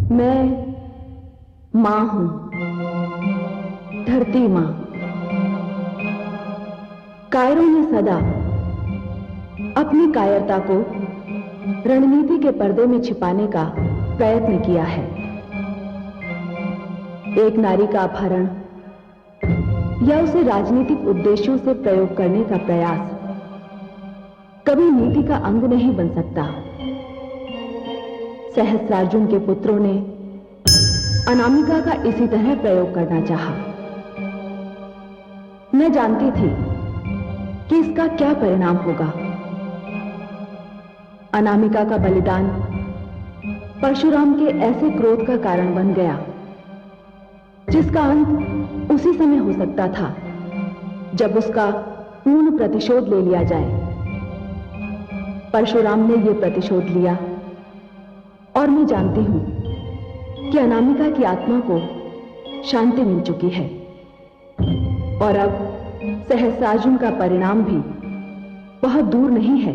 मैं मां हूं, धरती मां। कायरों ने सदा अपनी कायरता को रणनीति के पर्दे में छिपाने का प्रयत्न किया है। एक नारी का अपहरण या उसे राजनीतिक उद्देश्यों से प्रयोग करने का प्रयास कभी नीति का अंग नहीं बन सकता। सहस्रार्जुन के पुत्रों ने अनामिका का इसी तरह प्रयोग करना चाहा। मैं जानती थी कि इसका क्या परिणाम होगा। अनामिका का बलिदान परशुराम के ऐसे क्रोध का कारण बन गया जिसका अंत उसी समय हो सकता था जब उसका पूर्ण प्रतिशोध ले लिया जाए। परशुराम ने यह प्रतिशोध लिया और मैं जानती हूं कि अनामिका की आत्मा को शांति मिल चुकी है और अब सहस्रार्जुन का परिणाम भी बहुत दूर नहीं है।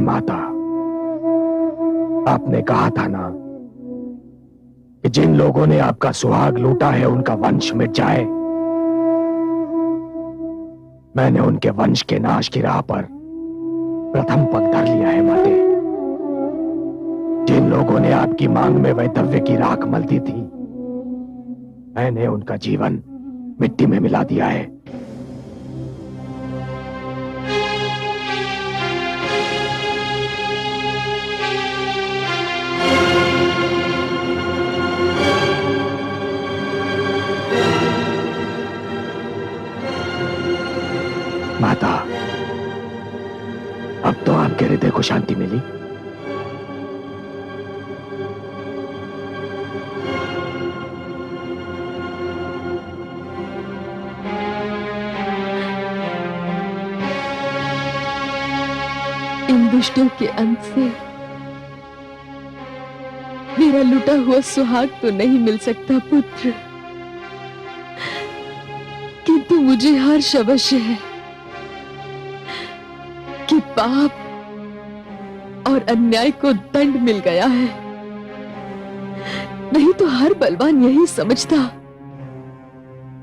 माता, आपने कहा था ना कि जिन लोगों ने आपका सुहाग लूटा है उनका वंश मिट जाए। मैंने उनके वंश के नाश की राह पर प्रथम पग धर लिया है माते। जिन लोगों ने आपकी मांग में वैधव्य की राख मल दी थी, मैंने उनका जीवन मिट्टी में मिला दिया है। माता, अब तो आपके हृदय को शांति मिली। इन दुष्टों के अंत से मेरा लुटा हुआ सुहाग तो नहीं मिल सकता पुत्र, किंतु मुझे हर्ष अवश्य है कि पाप और अन्याय को दंड मिल गया है। नहीं तो हर बलवान यही समझता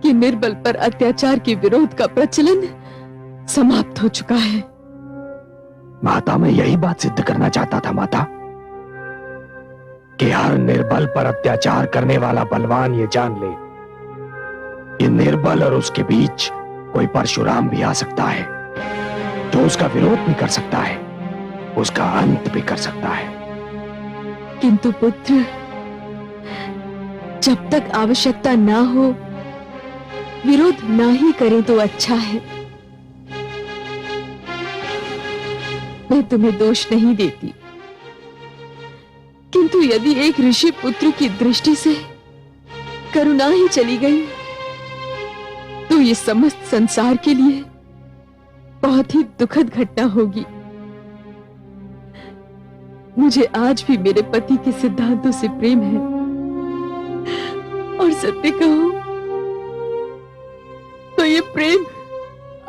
कि निर्बल पर अत्याचार के विरोध का प्रचलन समाप्त हो चुका है। माता, मैं यही बात सिद्ध करना चाहता था माता, कि हर निर्बल पर अत्याचार करने वाला बलवान ये जान ले कि निर्बल और उसके बीच कोई परशुराम भी आ सकता है जो उसका विरोध भी कर सकता है, उसका अंत भी कर सकता है। किंतु पुत्र, जब तक आवश्यकता ना हो विरोध ना ही करें तो अच्छा है। मैं तुम्हें दोष नहीं देती, किंतु यदि एक ऋषि पुत्र की दृष्टि से करुणा ही चली गई तो ये समस्त संसार के लिए बहुत ही दुखद घटना होगी। मुझे आज भी मेरे पति के सिद्धांतों से प्रेम है और सत्य कहूं तो ये प्रेम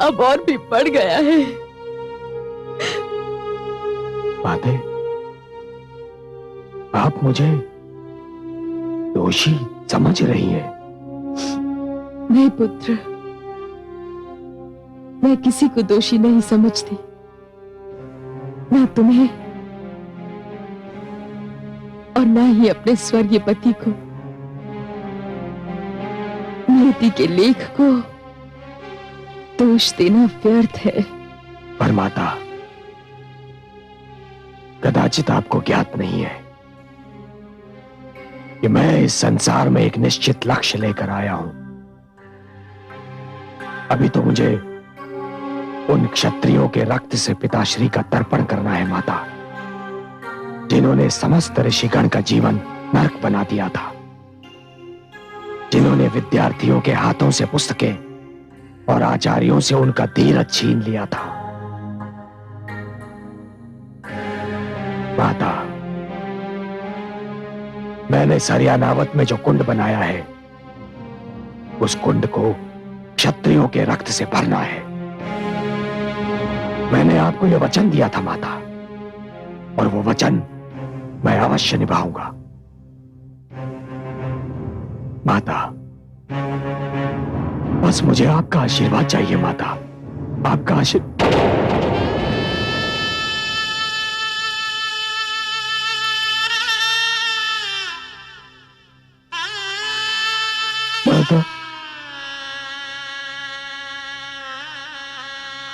अब और भी बढ़ गया है। माते, आप मुझे दोषी समझ रही हैं? नहीं पुत्र, मैं किसी को दोषी नहीं समझती, ना तुम्हें और ना ही अपने स्वर्गीय पति को। नियति के लेख को दोष देना व्यर्थ है। पर माता, कदाचित आपको ज्ञात नहीं है कि मैं इस संसार में एक निश्चित लक्ष्य लेकर आया हूं। अभी तो मुझे उन क्षत्रियों के रक्त से पिताश्री का तर्पण करना है माता, जिन्होंने समस्त ऋषिगण का जीवन नरक बना दिया था, जिन्होंने विद्यार्थियों के हाथों से पुस्तकें और आचार्यों से उनका धीरज छीन लिया था। माता, मैंने सरियानावत में जो कुंड बनाया है, उस कुंड को क्षत्रियों के रक्त से भरना है। मैंने आपको यह वचन दिया था माता, और वो वचन मैं अवश्य निभाऊंगा। माता, बस मुझे आपका आशीर्वाद चाहिए माता, आपका आशीर्वाद। माता,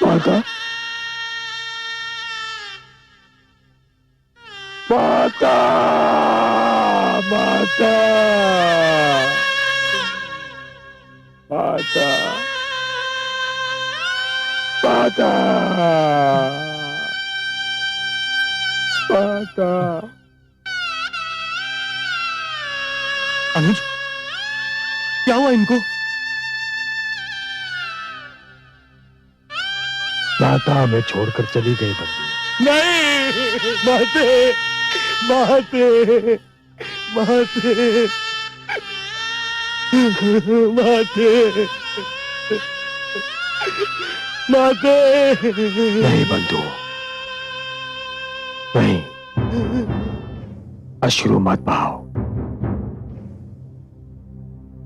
माता, माता, माता, माता, माता, माता। अनुज, क्या हुआ इनको? माता हमें छोड़कर चली गई बंधु। नहीं, माते, माते, माते, माते, माते। नहीं बंधु, नहीं, अश्रु मत बहाओ।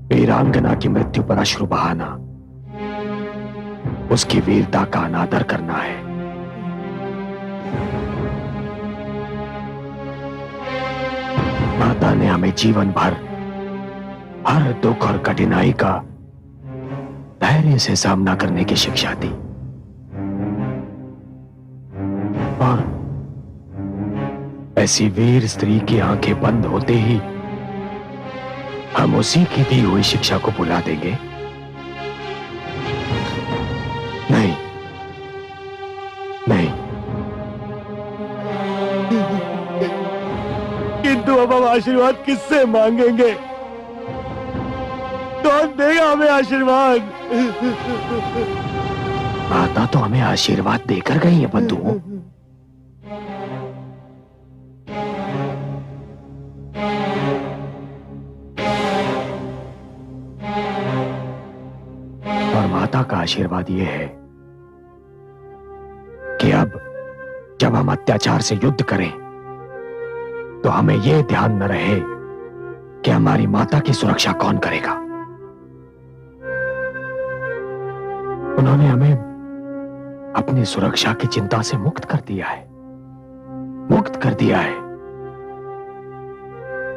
वीरांगना की मृत्यु पर अश्रु बहाना उसकी वीरता का अनादर करना है। माता ने हमें जीवन भर हर दुख और कठिनाई का धैर्य से सामना करने की शिक्षा दी, और ऐसी वीर स्त्री की आंखें बंद होते ही हम उसी की दी हुई शिक्षा को भुला देंगे? नहीं, नहीं। किंतु अब हम आशीर्वाद किससे मांगेंगे? कौन देगा हमें आशीर्वाद? माता तो हमें आशीर्वाद देकर गई है बंधुओं। और माता का आशीर्वाद यह है कि अब जब हम अत्याचार से युद्ध करें तो हमें यह ध्यान न रहे कि हमारी माता की सुरक्षा कौन करेगा। उन्होंने हमें अपनी सुरक्षा की चिंता से मुक्त कर दिया है, मुक्त कर दिया है,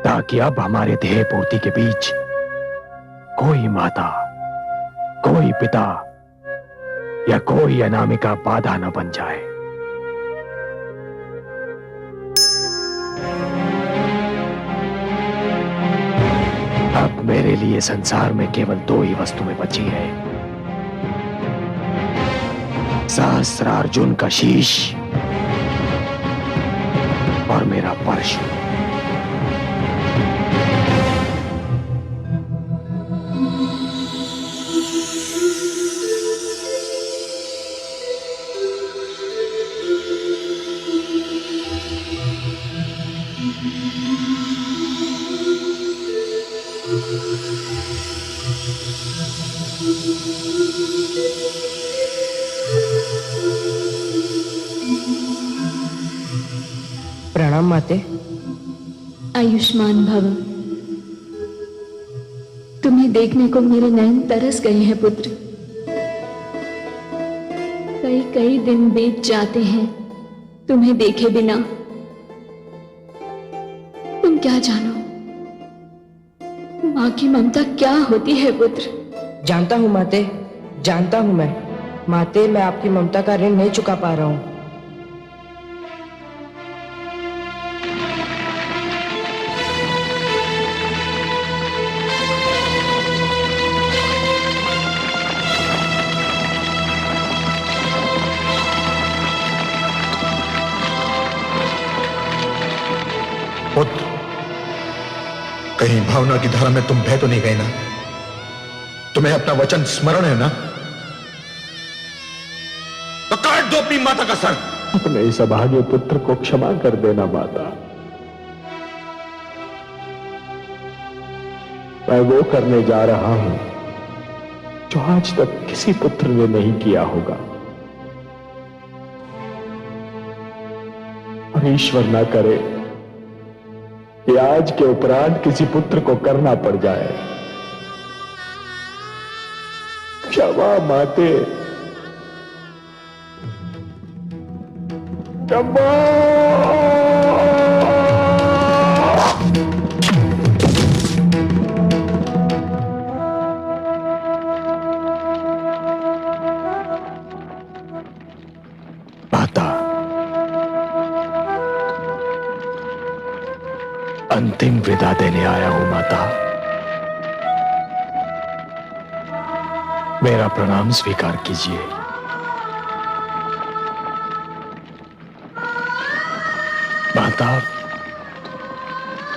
ताकि अब हमारे ध्येय पूर्ति के बीच कोई माता, कोई पिता या कोई अनामिका बाधा न बन जाए। अब मेरे लिए संसार में केवल दो ही वस्तुएं बची हैं, सहस्त्रार्जुन का शीश और मेरा परशु। प्रणाम माते। आयुष्मान भव। तुम्हें देखने को मेरे नयन तरस गए हैं पुत्र। कई कई दिन बीत जाते हैं तुम्हें देखे बिना। तुम क्या जानो माँ की ममता क्या होती है पुत्र। जानता हूँ माते, जानता हूँ मैं। माते, मैं आपकी ममता का ऋण नहीं चुका पा रहा हूँ। कहीं भावना की धारा में तुम बह तो नहीं गए ना? तुम्हें अपना वचन स्मरण है ना? तो काट दो अपनी माता का सर। अपने इस अभागे पुत्र को क्षमा कर देना माता। मैं वो करने जा रहा हूं जो आज तक किसी पुत्र ने नहीं किया होगा, और ईश्वर ना करे कि आज के उपरांत किसी पुत्र को करना पड़ जाए। क्षमा माते, क्षमा। माता, अंतिम विदा देने आया हूं माता। मेरा प्रणाम स्वीकार कीजिए। माता,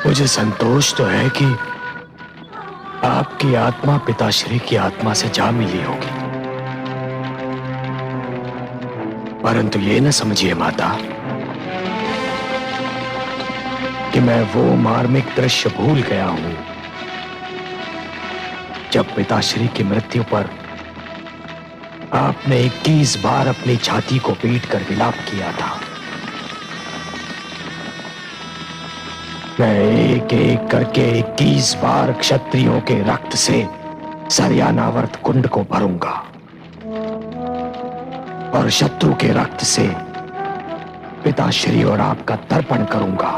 मुझे संतोष तो है कि आपकी आत्मा पिताश्री की आत्मा से जा मिली होगी, परंतु ये न समझिए माता कि मैं वो मार्मिक दृश्य भूल गया हूं जब पिताश्री की मृत्यु पर आपने 21 बार अपनी छाती को पीटकर विलाप किया था। मैं एक एक करके 21 बार क्षत्रियों के रक्त से सरयानावर्त कुंड को भरूंगा और शत्रु के रक्त से पिताश्री और आपका तर्पण करूंगा।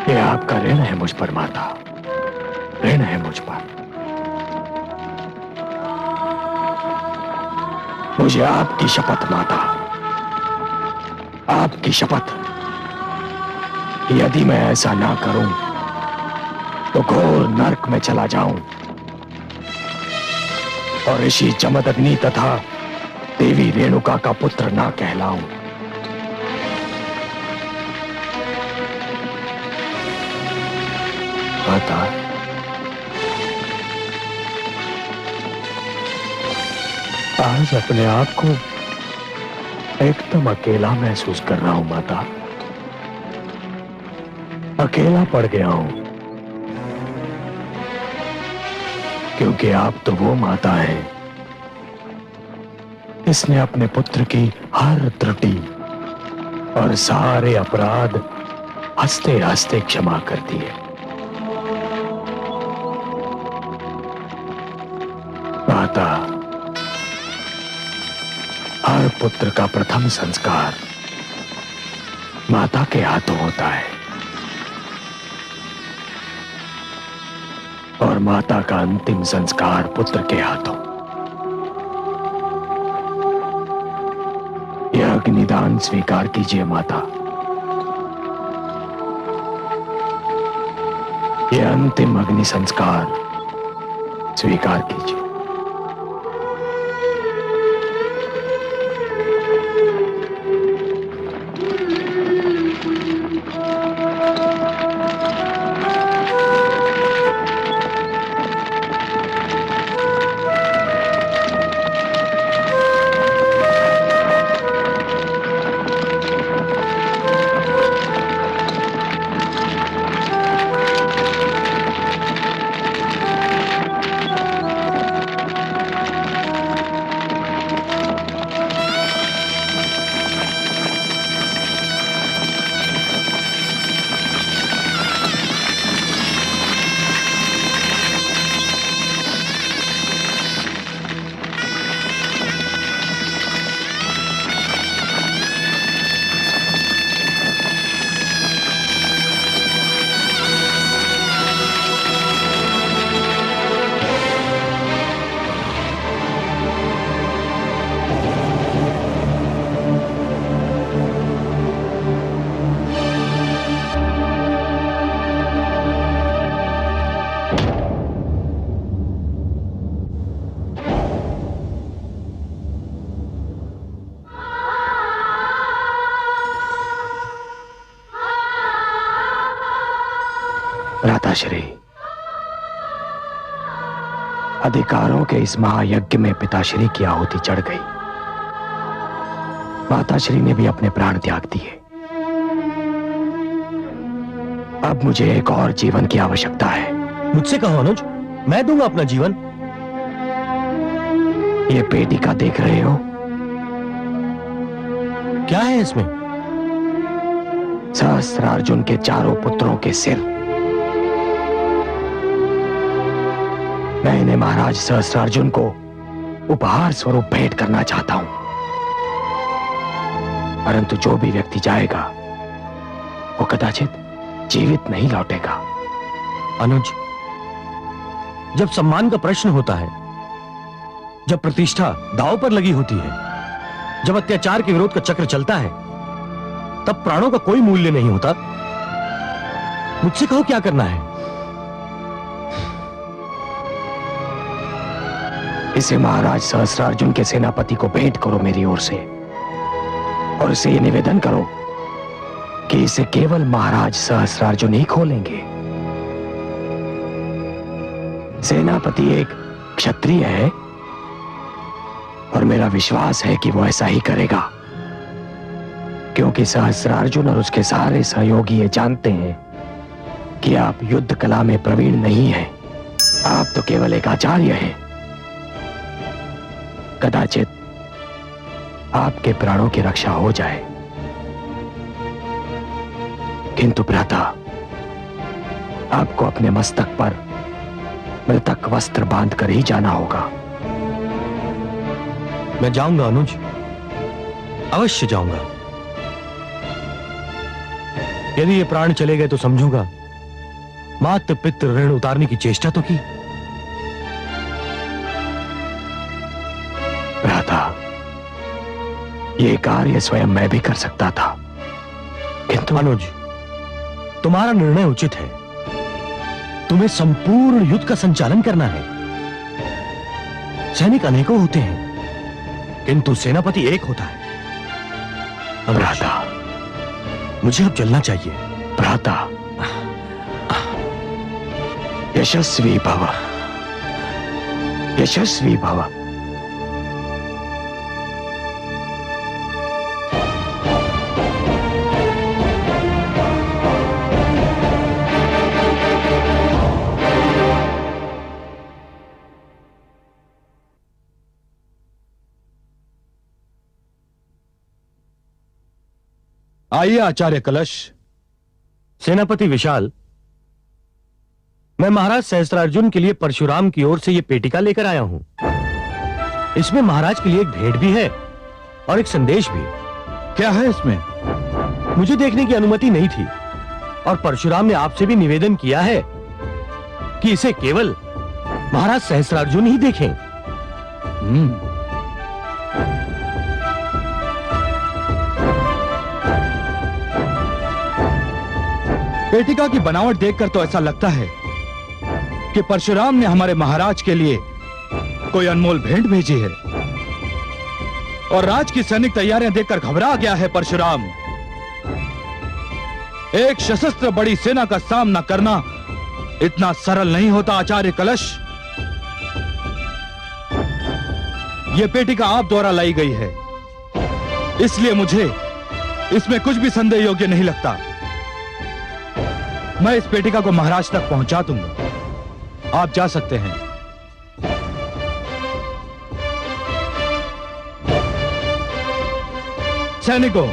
ये आपका ऋण है मुझ पर माता, ऋण है मुझ पर। मुझे आपकी शपथ माता, आपकी शपथ, यदि मैं ऐसा ना करूं तो घोर नरक में चला जाऊं और ऋषि जमदग्नि तथा देवी रेणुका का पुत्र ना कहलाऊं। माता, आज अपने आप को एकदम अकेला महसूस कर रहा हूं माता। अकेला पड़ गया हूं क्योंकि आप तो वो माता है जिसने अपने पुत्र की हर त्रुटि और सारे अपराध हंसते हंसते क्षमा कर दिए। माता, हर पुत्र का प्रथम संस्कार माता के हाथों होता है और माता का अंतिम संस्कार पुत्र के हाथों। यह अग्निदान स्वीकार कीजिए माता। यह अंतिम अग्नि संस्कार स्वीकार कीजिए। माताश्री, अधिकारों के इस महायज्ञ में पिताश्री की आहुति चढ़ गई। माताश्री ने भी अपने प्राण त्याग दिए। अब मुझे एक और जीवन की आवश्यकता है। मुझसे कहो अनुज, मैं दूंगा अपना जीवन। ये पेटिका देख रहे हो? क्या है इसमें? सहस्त्रार्जुन के चारों पुत्रों के सिर। मैं इन्हें महाराज सहस्त्रार्जुन को उपहार स्वरूप भेंट करना चाहता हूं, परंतु जो भी व्यक्ति जाएगा वो कदाचित जीवित नहीं लौटेगा। अनुज, जब सम्मान का प्रश्न होता है, जब प्रतिष्ठा दांव पर लगी होती है, जब अत्याचार के विरोध का चक्र चलता है, तब प्राणों का कोई मूल्य नहीं होता। मुझसे कहो क्या करना है? इसे महाराज सहस्त्रार्जुन के सेनापति को भेंट करो मेरी ओर से, और इसे ये निवेदन करो कि इसे केवल महाराज सहस्त्रार्जुन ही खोलेंगे। सेनापति एक क्षत्रिय है और मेरा विश्वास है कि वो ऐसा ही करेगा, क्योंकि सहस्त्रार्जुन और उसके सारे सहयोगी ये जानते हैं कि आप युद्ध कला में प्रवीण नहीं हैं। आप तो केवल एक आचार्य हैं। कदाचित आपके प्राणों की रक्षा हो जाए, किंतु भ्राता, आपको अपने मस्तक पर मृतक वस्त्र बांधकर ही जाना होगा। मैं जाऊंगा अनुज, अवश्य जाऊंगा। यदि ये प्राण चले गए तो समझूंगा मात पितृ ऋण उतारने की चेष्टा तो की। भ्राता, ये कार्य स्वयं मैं भी कर सकता था, किंतु अनुज, तुम्हारा निर्णय उचित है। तुम्हें संपूर्ण युद्ध का संचालन करना है। सैनिक अनेकों होते हैं, किंतु सेनापति एक होता है। भ्राता, मुझे अब चलना चाहिए। भ्राता, यशस्वी भव, यशस्वी भव। आइए आचार्य कलश। सेनापति विशाल, मैं महाराज सहस्त्रार्जुन के लिए परशुराम की ओर से यह पेटिका लेकर आया हूं। इसमें महाराज के लिए एक भेंट भी है और एक संदेश भी। क्या है इसमें? मुझे देखने की अनुमति नहीं थी और परशुराम ने आपसे भी निवेदन किया है कि इसे केवल महाराज सहस्त्रार्जुन ही देखें। पेटिका की बनावट देखकर तो ऐसा लगता है कि परशुराम ने हमारे महाराज के लिए कोई अनमोल भेंट भेजी है, और राज की सैनिक तैयारियां देखकर घबरा गया है परशुराम। एक सशस्त्र बड़ी सेना का सामना करना इतना सरल नहीं होता आचार्य कलश। यह पेटिका आप द्वारा लाई गई है, इसलिए मुझे इसमें कुछ भी संदेह योग्य नहीं लगता। मैं इस पेटिका को महाराज तक पहुंचा दूंगा। आप जा सकते हैं। सैनिकों,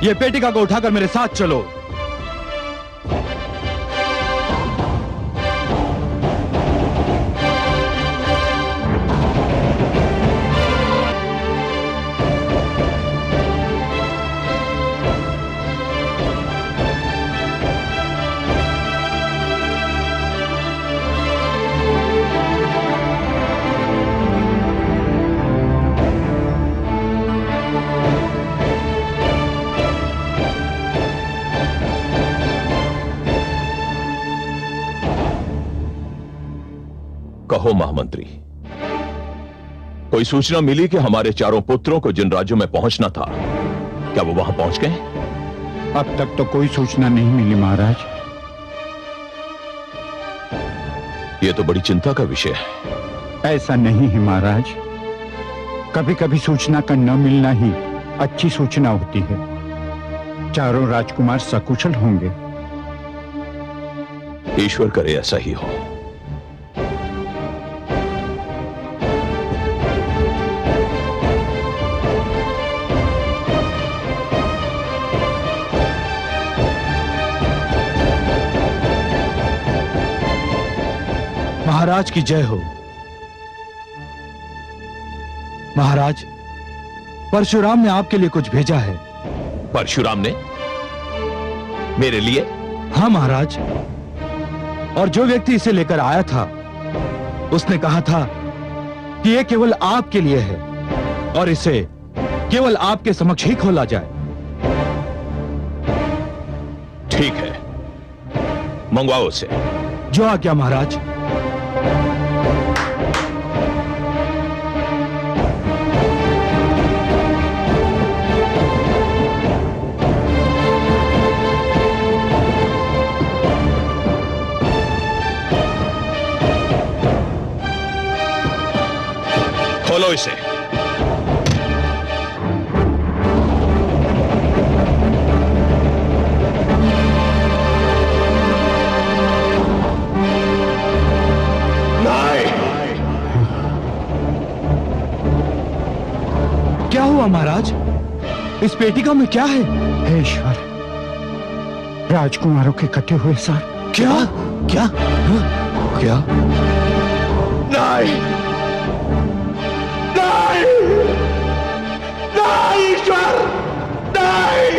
यह पेटिका को उठाकर मेरे साथ चलो। कहो महामंत्री, कोई सूचना मिली कि हमारे चारों पुत्रों को जिन राज्यों में पहुंचना था, क्या वो वहां पहुंच गए? अब तक तो कोई सूचना नहीं मिली महाराज। यह तो बड़ी चिंता का विषय है। ऐसा नहीं है महाराज, कभी कभी सूचना का न मिलना ही अच्छी सूचना होती है। चारों राजकुमार सकुशल होंगे। ईश्वर करे ऐसा ही हो। महाराज की जय हो। महाराज, परशुराम ने आपके लिए कुछ भेजा है। परशुराम ने मेरे लिए? हाँ महाराज, और जो व्यक्ति इसे लेकर आया था उसने कहा था कि यह केवल आपके लिए है और इसे केवल आपके समक्ष ही खोला जाए। ठीक है, मंगवाओ उसे। जो आज्ञा महाराज। खोलो इसे। क्या हुआ महाराज? इस पेटिका में क्या है? हे ईश्वर, राजकुमारों के कटे हुए सर। क्या? क्या? क्या? नहीं, ईश्वर, नहीं,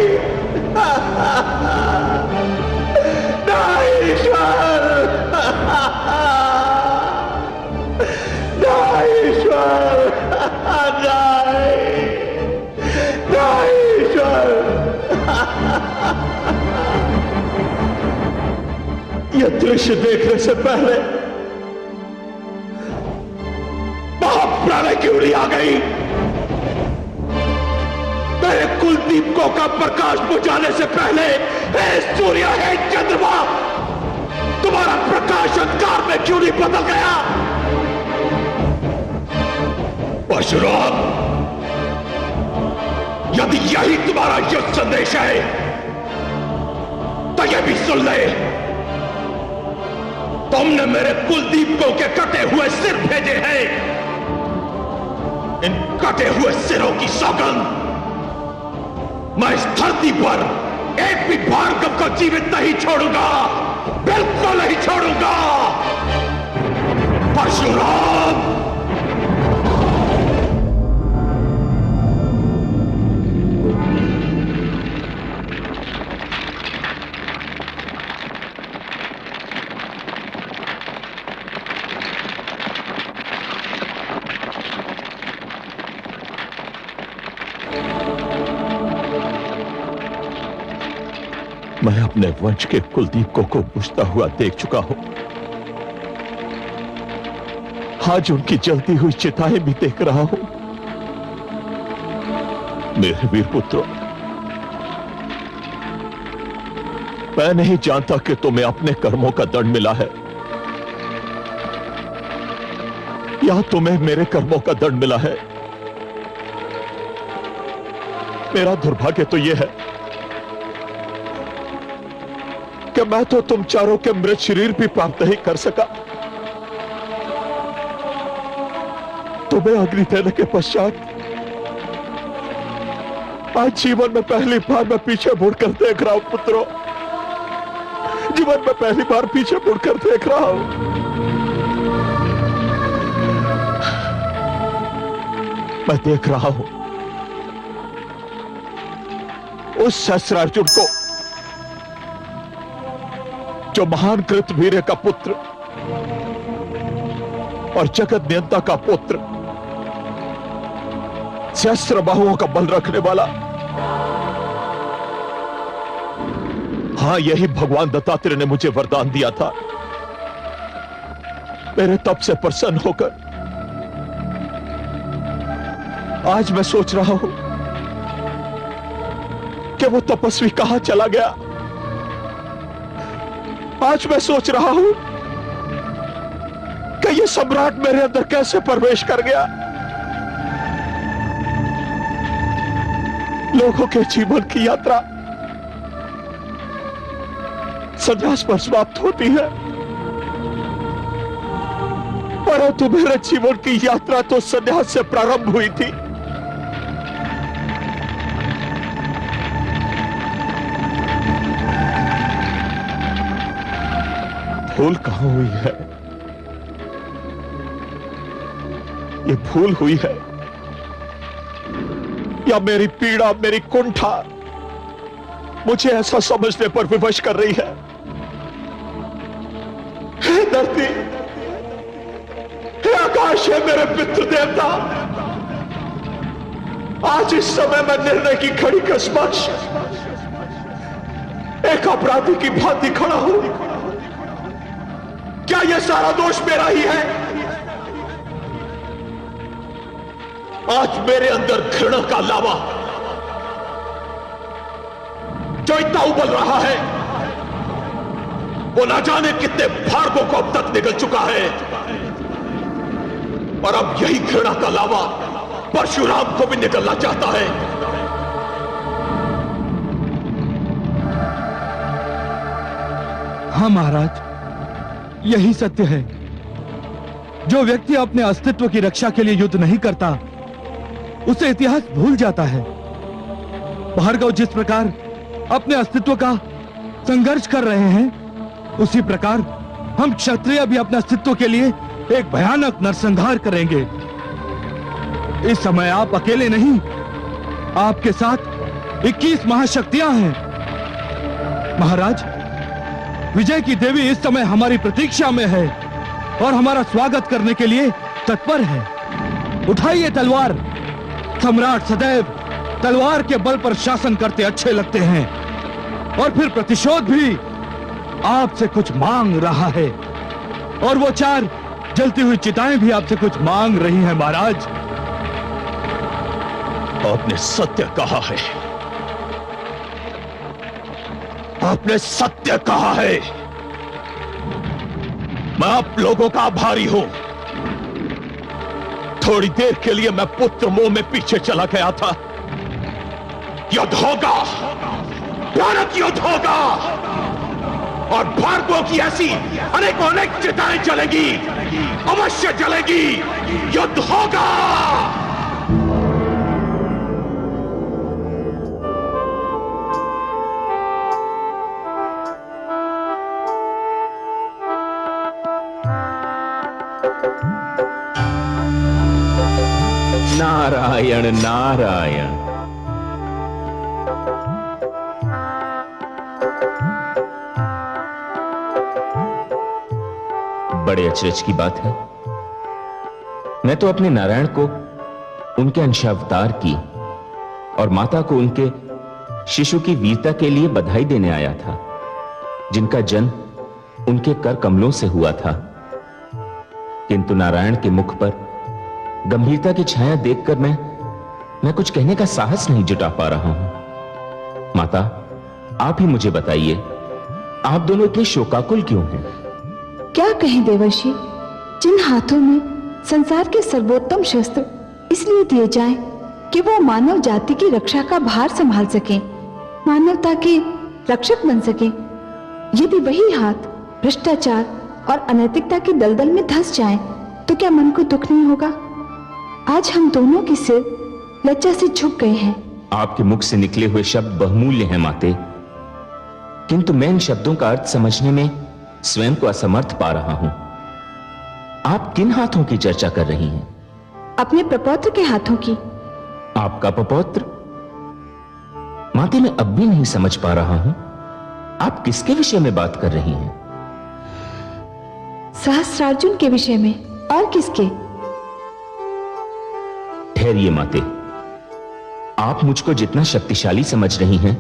नहीं ईश्वर, नहीं ईश्वर, नहीं ईश्वर। यह दृश्य देखने से पहले महाप्रलय की उड़ी आ गई। मेरे कुलदीपकों का प्रकाश बुझाने से पहले, हे सूर्य, हे चंद्रमा, तुम्हारा प्रकाश अंधकार में क्यों नहीं बदल गया? परशुराम, यदि यही तुम्हारा युद्ध संदेश है तो यह भी सुन ले। तुमने मेरे कुलदीपकों के कटे हुए सिर भेजे हैं। इन कटे हुए सिरों की सौगंध, मैं इस धरती पर एक भी भार्गव को जीवित नहीं छोड़ूंगा, बिल्कुल नहीं छोड़ूंगा। परशुराम, मैं अपने वंश के कुलदीपकों को बुझता हुआ देख चुका हूं। आज उनकी जलती हुई चिताएं भी देख रहा हूं। मेरे वीर पुत्रों, मैं नहीं जानता कि तुम्हें अपने कर्मों का दंड मिला है या तुम्हें मेरे कर्मों का दंड मिला है। मेरा दुर्भाग्य तो यह है कि मैं तो तुम चारों के मृत शरीर भी प्राप्त नहीं कर सका। तुम्हें अग्नि देने के पश्चात आज जीवन में पहली बार मैं पीछे मुड़कर देख रहा हूं पुत्रों। जीवन में पहली बार पीछे मुड़कर देख रहा हूं। मैं देख रहा हूं उस सहस्रार्जुन को जो महान कृतवीर्य का पुत्र और जगत नियंता का पुत्र, सहस्त्र बाहुओं का बल रखने वाला। हां, यही भगवान दत्तात्रेय ने मुझे वरदान दिया था। मेरे तप से प्रसन्न होकर आज मैं सोच रहा हूं कि वो तपस्वी कहां चला गया। आज मैं सोच रहा हूं सम्राट मेरे अंदर कैसे प्रवेश कर गया? लोगों के जीवन की यात्रा संन्यास पर समाप्त होती है, परंतु मेरे जीवन की यात्रा तो संन्यास से प्रारंभ हुई थी। भूल कहां हुई है? ये भूल हुई है या मेरी पीड़ा, मेरी कुंठा मुझे ऐसा समझने पर विवश कर रही है? हे धरती, हे आकाश, है मेरे पितृ देवता, आज इस समय मैं निर्णय की घड़ी के समक्ष एक अपराधी की भांति खड़ा हूं। क्या यह सारा दोष मेरा ही है? आज मेरे अंदर घृणा का लावा जो इतना उबल रहा है, वो ना जाने कितने भार्गों को अब तक निकल चुका है, और अब यही घृणा का लावा परशुराम को भी निकलना चाहता है। हाँ महाराज, यही सत्य है। जो व्यक्ति अपने अस्तित्व की रक्षा के लिए युद्ध नहीं करता, उसे इतिहास भूल जाता है। भार्गव जिस प्रकार अपने अस्तित्व का संघर्ष कर रहे हैं, उसी प्रकार हम क्षत्रिय भी अपने अस्तित्व के लिए एक भयानक नरसंहार करेंगे। इस समय आप अकेले नहीं, आपके साथ 21 महाशक्तियां हैं। महाराज, विजय की देवी इस समय हमारी प्रतीक्षा में है और हमारा स्वागत करने के लिए तत्पर है। उठाइए तलवार। सम्राट सदैव तलवार के बल पर शासन करते अच्छे लगते हैं, और फिर प्रतिशोध भी आपसे कुछ मांग रहा है, और वो 4 जलती हुई चिताएं भी आपसे कुछ मांग रही हैं। महाराज, आपने सत्य कहा है, आपने सत्य कहा है। मैं आप लोगों का आभारी हूं। थोड़ी देर के लिए मैं पुत्र मोह में पीछे चला गया था। युद्ध होगा, भयानक युद्ध होगा, और भार्गवों की ऐसी अनेक चिताएं जलेंगी, अवश्य जलेगी। युद्ध होगा। नारायण नारायण। बड़े अचरज की बात है। मैं तो अपने नारायण को उनके अंशावतार की और माता को उनके शिशु की वीरता के लिए बधाई देने आया था, जिनका जन्म उनके कर कमलों से हुआ था। किंतु नारायण के मुख पर गंभीरता की छाया देखकर मैं कुछ कहने का साहस नहीं जुटा पा रहा हूं। माता, आप ही मुझे बताइए, आप दोनों इतने शोकाकुल क्यों हैं? क्या कहें देवर्षि, जिन हाथों में संसार के सर्वोत्तम शस्त्र इसलिए दिए जाएं कि वो मानव जाति की रक्षा का भार संभाल सकें, मानवता के रक्षक बन सकें, यदि वही हाथ भ्रष्टाचार और अनैतिकता की दलदल में धंस जाएं, तो क्या मन को दुख नहीं होगा? आज हम दोनों के सिर लज्जा से झुक गए हैं। आपके मुख से निकले हुए शब्द बहुमूल्य हैं माते, किंतु मैं इन शब्दों का अर्थ समझने में स्वयं को असमर्थ पा रहा हूं। आप किन हाथों की चर्चा कर रही हैं? अपने प्रपौत्र के हाथों की। आपका प्रपौत्र? माते, मैं अब भी नहीं समझ पा रहा हूं, आप किसके विषय में बात कर रही हैं? सहस्त्रार्जुन के विषय में। और किसके? ठहरिए माते, आप मुझको जितना शक्तिशाली समझ रही हैं,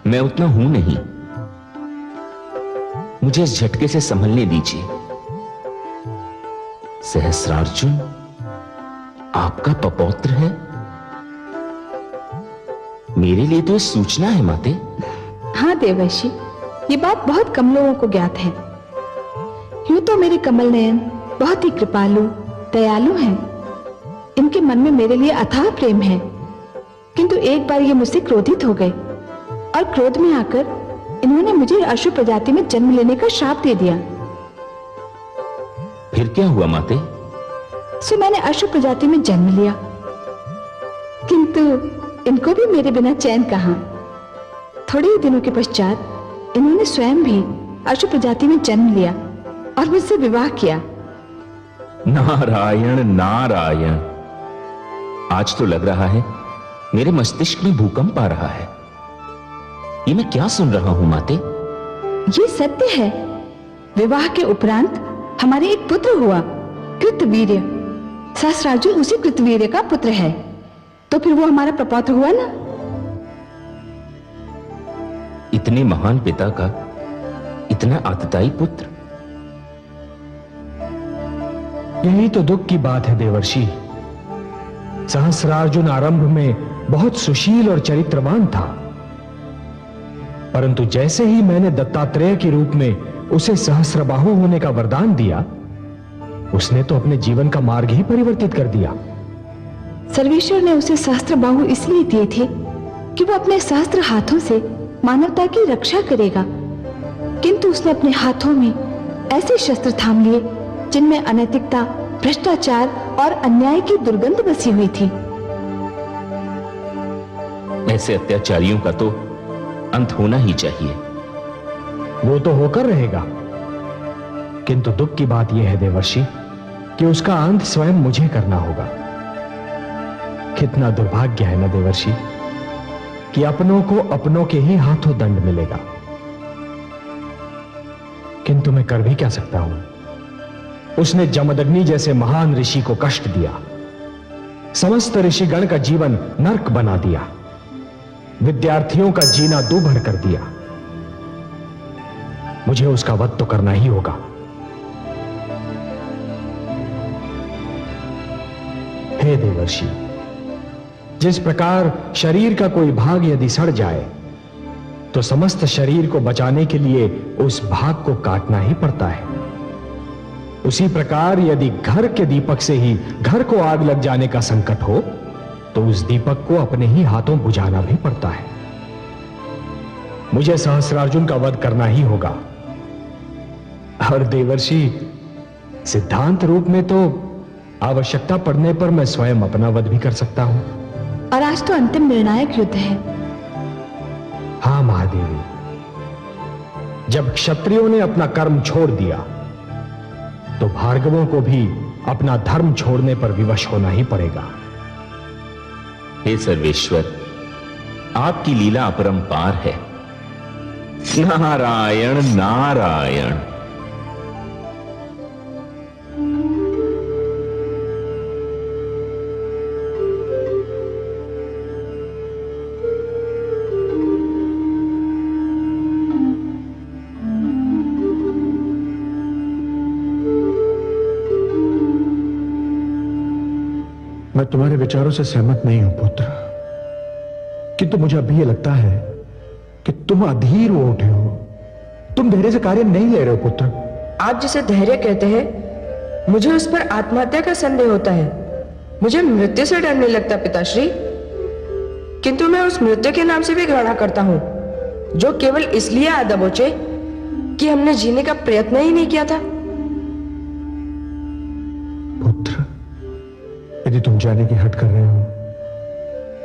मैं उतना हूं नहीं। मुझे इस झटके से संभलने दीजिए। सहस्त्रार्जुन आपका पपौत्र है? मेरे लिए तो यह सूचना है माते। हाँ देवर्षि, ये बात बहुत कम लोगों को ज्ञात है। यूं तो मेरे कमल नयन बहुत ही कृपालु, दयालु हैं। इनके मन में मेरे लिए अथाह प्रेम है, किंतु एक बार ये मुझसे क्रोधित हो गए और क्रोध में आकर इन्होंने मुझे अशुभ प्रजाति में जन्म लेने का श्राप दे दिया। फिर क्या हुआ माते? सो मैंने अशुभ प्रजाति में जन्म लिया, किंतु इनको भी मेरे बिना चैन कहां। थोड़े ही दिनों के पश्चात इन्होंने स्वयं भी अशुभ प्रजाति में जन्म लिया और मुझसे विवाह किया। नारायण नारायण, आज तो लग रहा है मेरे मस्तिष्क में भूकंप आ रहा है। ये मैं क्या सुन रहा हूं माते? ये सत्य है। विवाह के उपरांत हमारे एक पुत्र हुआ, कृतवीर्य। सहस्रार्जुन उसी कृतवीर्य का पुत्र है, तो फिर वो हमारा प्रपौत्र हुआ ना। इतने महान पिता का इतना आतताई पुत्र। यही तो दुख की बात है देवर्षि। सहस्रार्जुन आरंभ में बहुत सुशील और चरित्रवान था, परंतु जैसे ही मैंने दत्तात्रेय के रूप में उसे सहस्रबाहु होने का वरदान दिया, उसने तो अपने जीवन का मार्ग ही परिवर्तित कर दिया। सर्वेश्वर ने उसे सहस्त्रबाहु इसलिए दिए थे कि वो अपने सहस्त्र हाथों से मानवता की रक्षा करेगा, किंतु उसने अपने हाथों में ऐसे शस्त्र थाम लिए जिनमें अनैतिकता, भ्रष्टाचार और अन्याय की दुर्गंध बसी हुई थी। ऐसे अत्याचारियों का तो अंत होना ही चाहिए। वो तो होकर रहेगा, किंतु दुख की बात यह है देवर्षि कि उसका अंत स्वयं मुझे करना होगा। कितना दुर्भाग्य है ना देवर्षि कि अपनों को अपनों के ही हाथों दंड मिलेगा। किंतु मैं कर भी क्या सकता हूं? उसने जमदग्नि जैसे महान ऋषि को कष्ट दिया, समस्त ऋषिगण का जीवन नर्क बना दिया, विद्यार्थियों का जीना दूभर कर दिया। मुझे उसका वध तो करना ही होगा। हे देवर्षि, जिस प्रकार शरीर का कोई भाग यदि सड़ जाए तो समस्त शरीर को बचाने के लिए उस भाग को काटना ही पड़ता है, उसी प्रकार यदि घर के दीपक से ही घर को आग लग जाने का संकट हो तो उस दीपक को अपने ही हाथों बुझाना भी पड़ता है। मुझे सहस्रार्जुन का वध करना ही होगा। और देवर्षि, सिद्धांत रूप में तो आवश्यकता पड़ने पर मैं स्वयं अपना वध भी कर सकता हूं। और आज तो अंतिम निर्णायक युद्ध है। हां महादेवी, जब क्षत्रियों ने अपना कर्म छोड़ दिया तो भार्गवों को भी अपना धर्म छोड़ने पर विवश होना ही पड़ेगा। हे सर्वेश्वर, आपकी लीला अपरंपार है। नारायण नारायण। मैं तुम्हारे विचारों से सहमत नहीं हूं पुत्र, किंतु मुझे अभी यह लगता है कि तुम अधीर हो उठे हो। तुम धैर्य से कार्य नहीं ले रहे हो पुत्र। आप जिसे धैर्य कहते हैं, मुझे उस पर आत्महत्या का संदेह होता है। मुझे मृत्यु से डर नहीं लगता पिताश्री, किंतु मैं उस मृत्यु के नाम से भी घृणा करता हूं, जो केवल इसलिए आ दबोचे कि हमने जीने का प्रयत्न ही नहीं किया था। पुत्र, यदि तुम जाने की हट कर रहे हो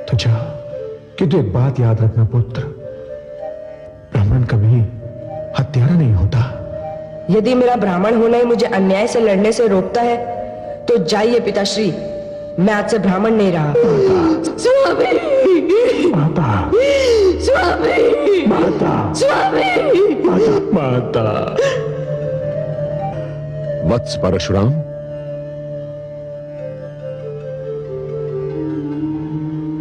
तो जा, किंतु एक बात याद रखना पुत्र, ब्राह्मण कभी हत्यारा नहीं होता। यदि मेरा ब्राह्मण होना ही मुझे अन्याय से लड़ने से रोकता है तो जाइए पिताश्री, मैं आज से ब्राह्मण नहीं रहा। स्वामी, माता, स्वामी, माता, स्वामी, माता। वत्स परशुराम,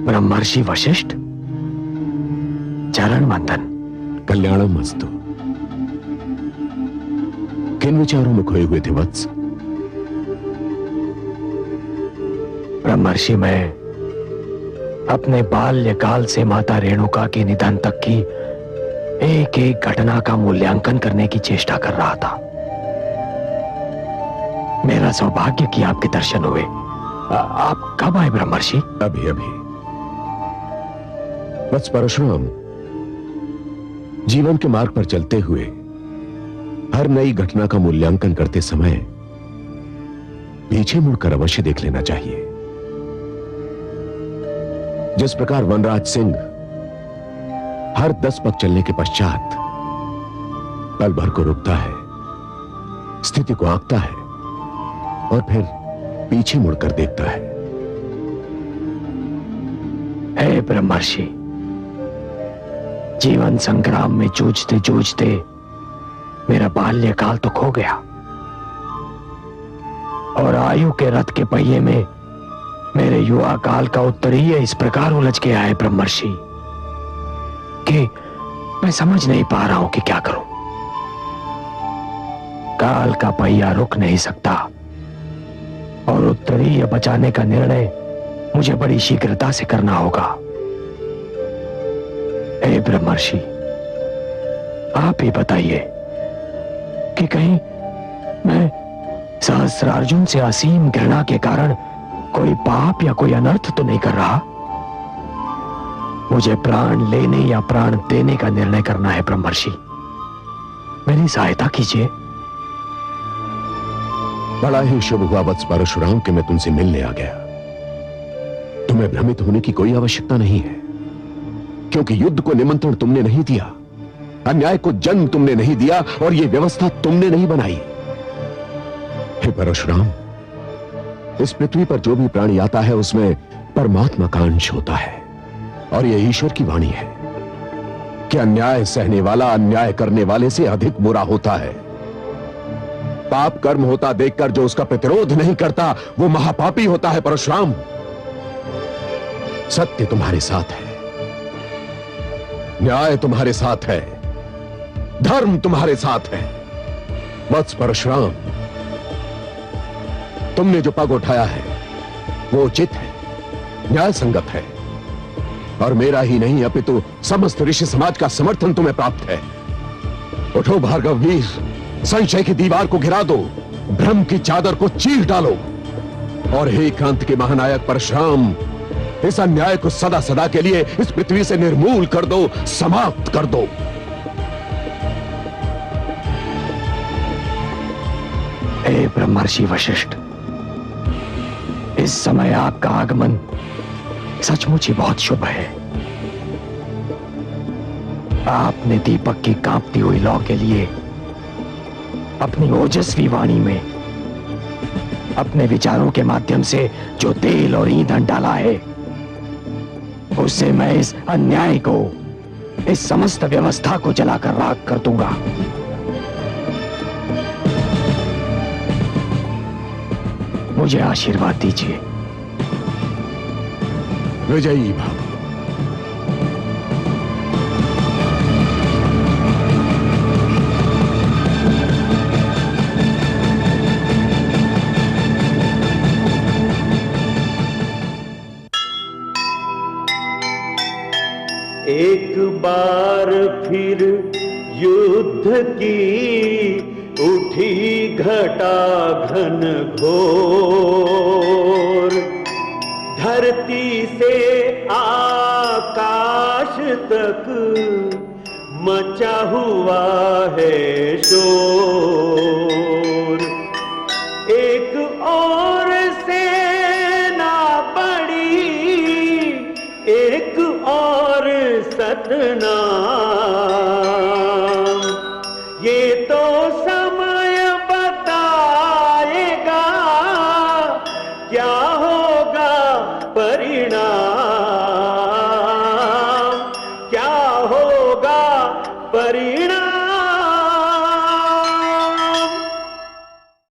ब्रह्मर्षि वशिष्ठ, चरण वंदन। कल्याणमस्तु। किन विचारों में खोए हुए थे वत्स? ब्रह्मर्षि, मैं अपने बाल्यकाल से माता रेणुका के निधन तक की एक एक घटना का मूल्यांकन करने की चेष्टा कर रहा था। मेरा सौभाग्य कि आपके दर्शन हुए। आप कब आए ब्रह्मर्षि? अभी अभी। बस परशुराम, जीवन के मार्ग पर चलते हुए हर नई घटना का मूल्यांकन करते समय पीछे मुड़कर अवश्य देख लेना चाहिए। जिस प्रकार वनराज सिंह हर 10 पग चलने के पश्चात पल भर को रुकता है, स्थिति को आंकता है और फिर पीछे मुड़कर देखता है। हे ब्रह्मर्षि, जीवन संग्राम में जूझते जूझते मेरा बाल्यकाल तो खो गया और आयु के रथ के पहिए में मेरे युवा काल का उत्तरीय इस प्रकार उलझ के आए ब्रह्मर्षि कि मैं समझ नहीं पा रहा हूं कि क्या करूं। काल का पहिया रुक नहीं सकता और उत्तरीय बचाने का निर्णय मुझे बड़ी शीघ्रता से करना होगा। हे ब्रह्मर्षि, आप ही बताइए कि कहीं मैं सहस्रार्जुन से असीम घृणा के कारण कोई पाप या कोई अनर्थ तो नहीं कर रहा। मुझे प्राण लेने या प्राण देने का निर्णय करना है ब्रह्मर्षि, मेरी सहायता कीजिए। बड़ा ही शुभ हुआ वत्स परशुराम कि मैं तुमसे मिलने आ गया। तुम्हें भ्रमित होने की कोई आवश्यकता नहीं है, क्योंकि युद्ध को निमंत्रण तुमने नहीं दिया, अन्याय को जन्म तुमने नहीं दिया और यह व्यवस्था तुमने नहीं बनाई। हे परशुराम, इस पृथ्वी पर जो भी प्राणी आता है उसमें परमात्मा का अंश होता है और यह ईश्वर की वाणी है कि अन्याय सहने वाला अन्याय करने वाले से अधिक बुरा होता है। पाप कर्म होता देखकर जो उसका प्रतिरोध नहीं करता वो महापापी होता है। परशुराम, सत्य तुम्हारे साथ है, न्याय तुम्हारे साथ है, धर्म तुम्हारे साथ है। वत्स परशुराम, तुमने जो पग उठाया है वो उचित है, न्याय संगत है और मेरा ही नहीं अपितु समस्त ऋषि समाज का समर्थन तुम्हें प्राप्त है। उठो भार्गव वीर, संशय की दीवार को गिरा दो, भ्रम की चादर को चीर डालो और हे कांत के महानायक परशुराम, इस अन्याय को सदा सदा के लिए इस पृथ्वी से निर्मूल कर दो, समाप्त कर दो। हे ब्रह्मर्षि वशिष्ठ, इस समय आपका आगमन सचमुच ही बहुत शुभ है। आपने दीपक की कांपती हुई लौ के लिए अपनी ओजस्वी वाणी में अपने विचारों के माध्यम से जो तेल और ईंधन डाला है, उससे मैं इस अन्याय को, इस समस्त व्यवस्था को जलाकर राख कर दूंगा। मुझे आशीर्वाद दीजिए। विजयी भव। एक बार फिर युद्ध की उठी घटा घन घोर, धरती से आकाश तक मचा हुआ है शोर। एक और सेना बड़ी, एक और सतना,